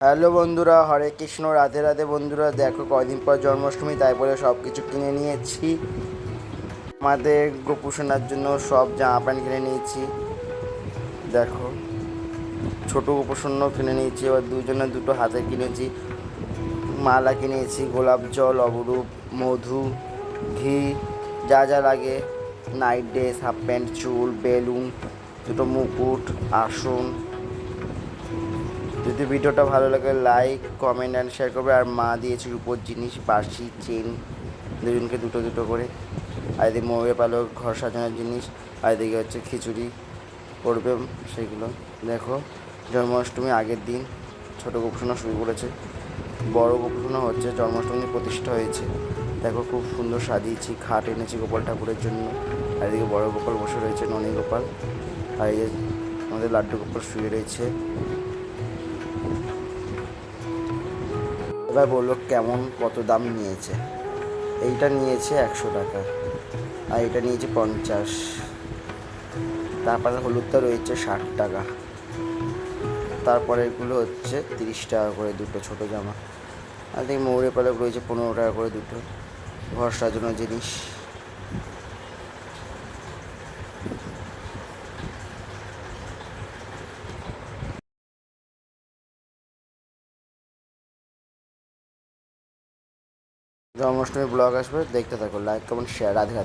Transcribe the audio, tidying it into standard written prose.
Hello বন্ধুরা, হরে কৃষ্ণ, রাধে রাধে। বন্ধুরা দেখো, কয়দিন পর জন্মাষ্টমী, তাই বলে সব কিছু কিনে নিয়েছি। আমাদের গোপুসোনার জন্য সব জামা প্যান্ট কিনে নিয়েছি। দেখো, ছোটো গোপুসোনাও কিনে নিয়েছি, এবার দুজনে দুটো হাতে কিনেছি। মালা কিনেছি, গোলাপ জল, অবরূপ, মধু, ঘি, যা যা লাগে, নাইট ড্রেস, হাফ প্যান্ট, চুল, বেলুন, দুটো মুকুট, আসন। যদি ভিডিওটা ভালো লাগে লাইক, কমেন্ট অ্যান্ড শেয়ার করবে। আর মা দিয়েছে রূপোর জিনিস, বাঁশি, চেন, দুজনকে দুটো দুটো করে। আর এদিকে ময়ূরের পালক, ঘর সাজানোর জিনিস। আর এদিকে হচ্ছে খিচুড়ি করবে, সেগুলো। দেখো, জন্মাষ্টমী আগের দিন ছোটো গোপুসোনা শুরু করেছে, বড় গোপুসোনা হচ্ছে জন্মাষ্টমী প্রতিষ্ঠা হয়েছে। দেখো, খুব সুন্দর সাজিয়েছি, খাট এনেছি গোপাল ঠাকুরের জন্য। আর এদিকে বড় গোপাল বসে রয়েছে, ননী গোপাল। আর এই যে আমাদের লাড্ডু গোপাল শুয়ে রয়েছে। এবার বললো কেমন, কত দাম নিয়েছে। এইটা নিয়েছে 100 টাকা, আর এটা নিয়েছে 50। তারপরে হলুদটা রয়েছে 60 টাকা। তারপরে এগুলো হচ্ছে 30 টাকা করে দুটো ছোটো জামা। আর দেখি ময়ূরের পালক রয়েছে 15 টাকা করে দুটো। ঘর সাজানোর জিনিস। জন্মাষ্টমীর ব্লগ আসবে, দেখতে থাকো। Like, comment, share. Radhe Radhe.